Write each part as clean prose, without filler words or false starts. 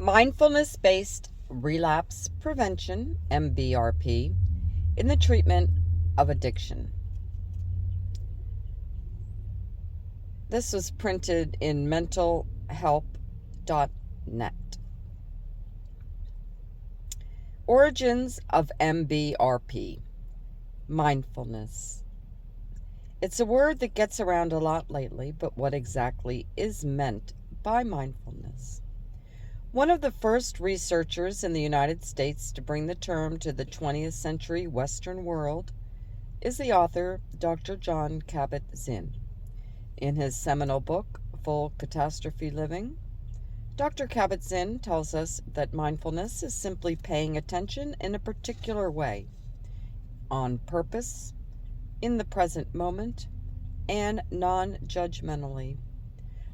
Mindfulness-Based Relapse Prevention, MBRP, in the treatment of addiction. This was printed in mentalhelp.net. Origins of MBRP. Mindfulness. It's a word that gets around a lot lately, but what exactly is meant by mindfulness? One of the first researchers in the United States to bring the term to the 20th century Western world is the author Dr. Jon Kabat-Zinn. In his seminal book, Full Catastrophe Living, Dr. Kabat-Zinn tells us that mindfulness is simply paying attention in a particular way, on purpose, in the present moment, and non-judgmentally.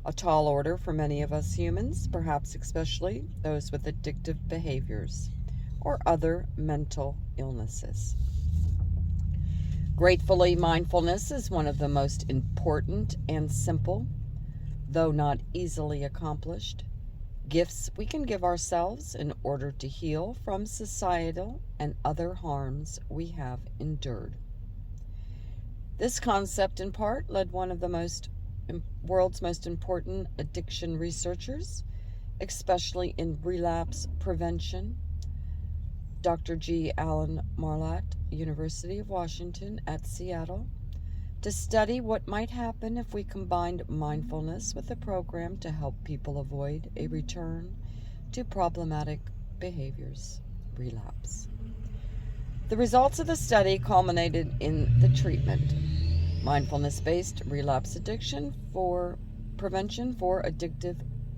A tall order for many of us humans, perhaps especially those with addictive behaviors or other mental illnesses. Gratefully, mindfulness is one of the most important and simple, though not easily accomplished, gifts we can give ourselves in order to heal from societal and other harms we have endured. This concept, in part, led one of the world's most important addiction researchers, especially in relapse prevention, Dr. G. Allen Marlatt, University of Washington at Seattle, to study what might happen if we combined mindfulness with a program to help people avoid a return to problematic behaviors, relapse. The results of the study culminated in the treatment, Mindfulness-Based Relapse Addiction for Prevention for Addictive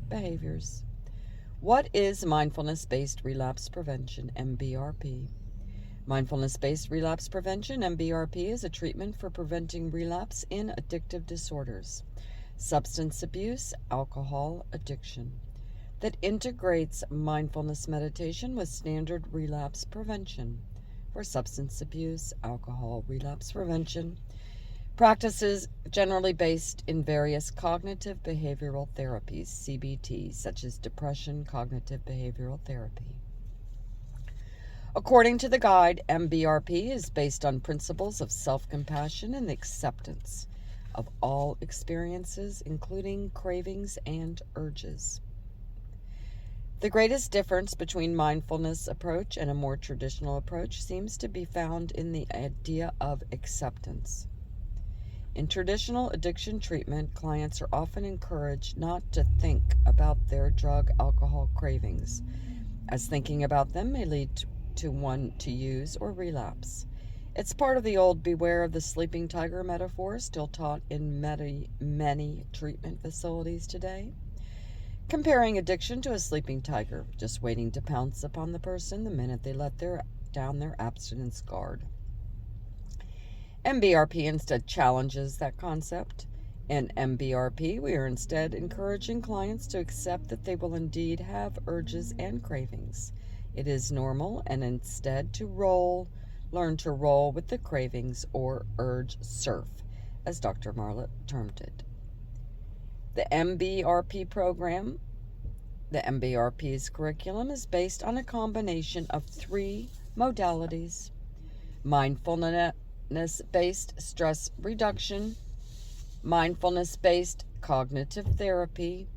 Behaviors. What is Mindfulness-Based Relapse Prevention, MBRP? Mindfulness-Based Relapse Prevention, MBRP, is a treatment for preventing relapse in addictive disorders, substance abuse, alcohol addiction, that integrates mindfulness meditation with standard relapse prevention for substance abuse, alcohol, relapse prevention, practices generally based in various cognitive behavioral therapies, CBT, such as depression cognitive behavioral therapy. According to the guide, MBRP is based on principles of self-compassion and acceptance of all experiences, including cravings and urges. The greatest difference between mindfulness approach and a more traditional approach seems to be found in the idea of acceptance. In traditional addiction treatment, clients are often encouraged not to think about their drug alcohol cravings, as thinking about them may lead to one to use or relapse. It's part of the old beware of the sleeping tiger metaphor still taught in many treatment facilities today, comparing addiction to a sleeping tiger, just waiting to pounce upon the person the minute they let down their abstinence guard. MBRP instead challenges that concept. In MBRP, we are instead encouraging clients to accept that they will indeed have urges and cravings. It is normal, and instead to learn to roll with the cravings, or urge surf, as Dr. Marlatt termed it. The MBRP's curriculum is based on a combination of 3 modalities: mindfulness-based stress reduction, mindfulness-based cognitive therapy,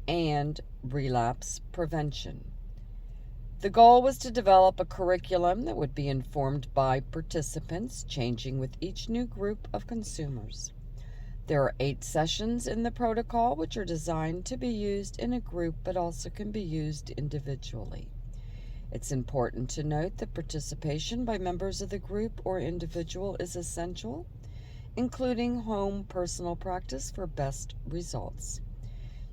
and relapse prevention. The goal was to develop a curriculum that would be informed by participants, changing with each new group of consumers. There are 8 sessions in the protocol, which are designed to be used in a group but also can be used individually. It's important to note that participation by members of the group or individual is essential, including home personal practice for best results.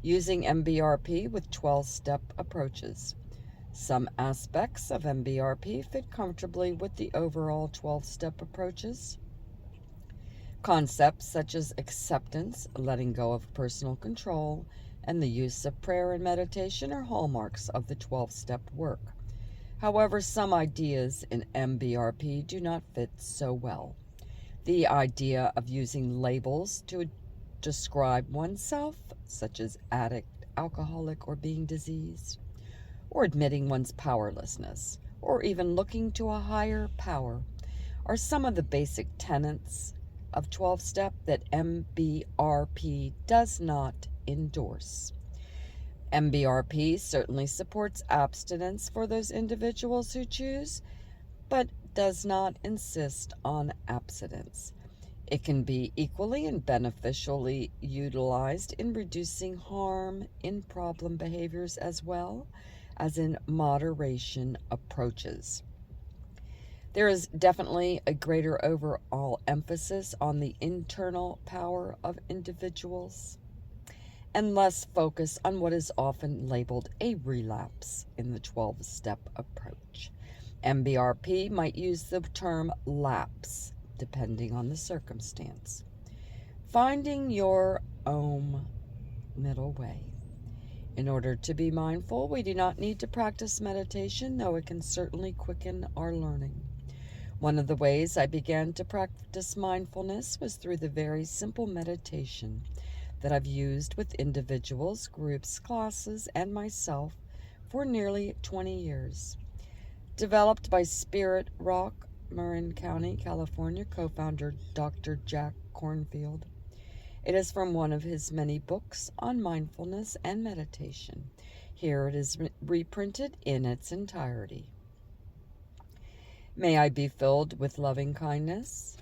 Using MBRP with 12-step approaches. Some aspects of MBRP fit comfortably with the overall 12-step approaches. Concepts such as acceptance, letting go of personal control, and the use of prayer and meditation are hallmarks of the 12-step work. However, some ideas in MBRP do not fit so well. The idea of using labels to describe oneself, such as addict, alcoholic, or being diseased, or admitting one's powerlessness, or even looking to a higher power are some of the basic tenets of 12-step that MBRP does not endorse. MBRP certainly supports abstinence for those individuals who choose, but does not insist on abstinence. It can be equally and beneficially utilized in reducing harm in problem behaviors as well as in moderation approaches. There is definitely a greater overall emphasis on the internal power of individuals and less focus on what is often labeled a relapse in the 12-step approach. MBRP might use the term lapse depending on the circumstance. Finding your own middle way. In order to be mindful, we do not need to practice meditation, though it can certainly quicken our learning. One of the ways I began to practice mindfulness was through the very simple meditation that I've used with individuals, groups, classes, and myself for nearly 20 years. Developed by Spirit Rock, Marin County, California, co-founder Dr. Jack Kornfield. It is from one of his many books on mindfulness and meditation. Here it is reprinted in its entirety. May I be filled with loving kindness.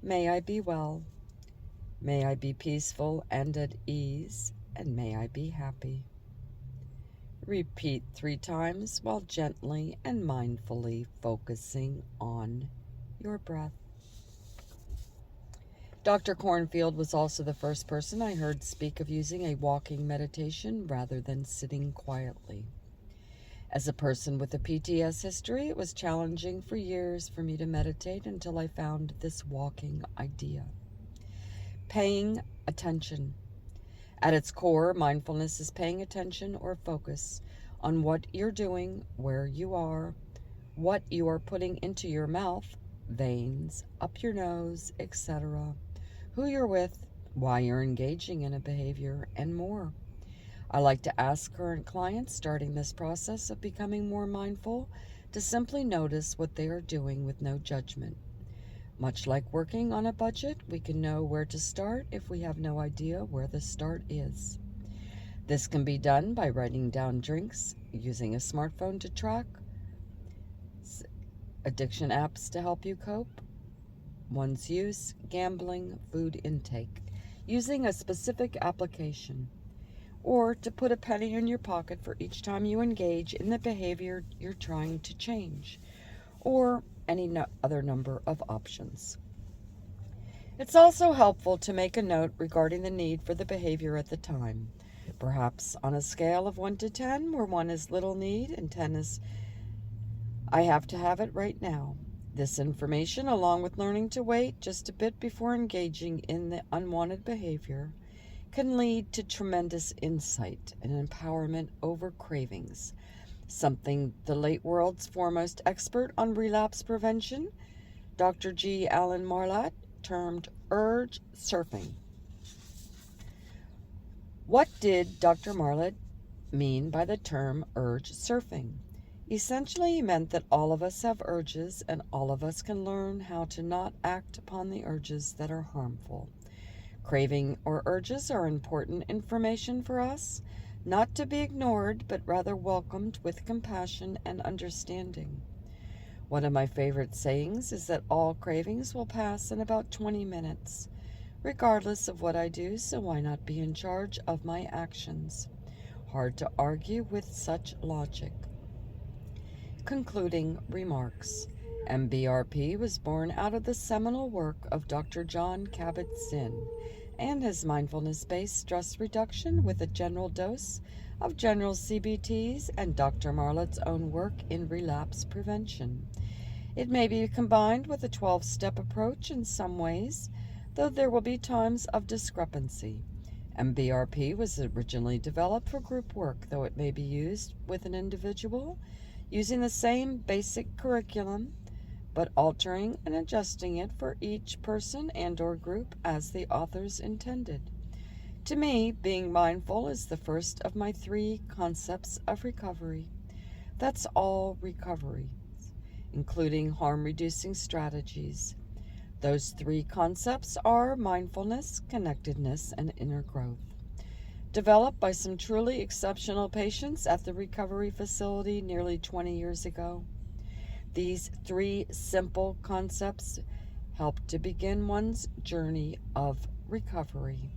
May I be well. May I be peaceful and at ease, and may I be happy. Repeat 3 times while gently and mindfully focusing on your breath. Dr. Kornfield was also the first person I heard speak of using a walking meditation rather than sitting quietly. As a person with a PTS history, it was challenging for years for me to meditate until I found this walking idea. Paying attention. At its core, mindfulness is paying attention or focus on what you're doing, where you are, what you are putting into your mouth, veins, up your nose, etc., who you're with, why you're engaging in a behavior, and more. I like to ask current clients starting this process of becoming more mindful to simply notice what they are doing with no judgment. Much like working on a budget, we can know where to start if we have no idea where the start is. This can be done by writing down drinks, using a smartphone to track, addiction apps to help you cope, one's use, gambling, food intake, using a specific application, or to put a penny in your pocket for each time you engage in the behavior you're trying to change, or any other number of options. It's also helpful to make a note regarding the need for the behavior at the time, perhaps on a scale of 1 to 10, where 1 is little need and 10 is I have to have it right now. This information, along with learning to wait just a bit before engaging in the unwanted behavior, can lead to tremendous insight and empowerment over cravings, something the late world's foremost expert on relapse prevention, Dr. G. Alan Marlatt, termed urge surfing. What did Dr. Marlatt mean by the term urge surfing? Essentially, he meant that all of us have urges, and all of us can learn how to not act upon the urges that are harmful. Craving or urges are important information for us, not to be ignored, but rather welcomed with compassion and understanding. One of my favorite sayings is that all cravings will pass in about 20 minutes, regardless of what I do, so why not be in charge of my actions? Hard to argue with such logic. Concluding remarks. MBRP was born out of the seminal work of Dr. Jon Kabat-Zinn and his mindfulness-based stress reduction with a general dose of general CBTs and Dr. Marlatt's own work in relapse prevention. It may be combined with a 12-step approach in some ways, though there will be times of discrepancy. MBRP was originally developed for group work, though it may be used with an individual, using the same basic curriculum, but altering and adjusting it for each person and/or group as the authors intended. To me, being mindful is the first of my 3 concepts of recovery. That's all recovery, including harm-reducing strategies. Those three concepts are mindfulness, connectedness, and inner growth. Developed by some truly exceptional patients at the recovery facility nearly 20 years ago. These three simple concepts help to begin one's journey of recovery.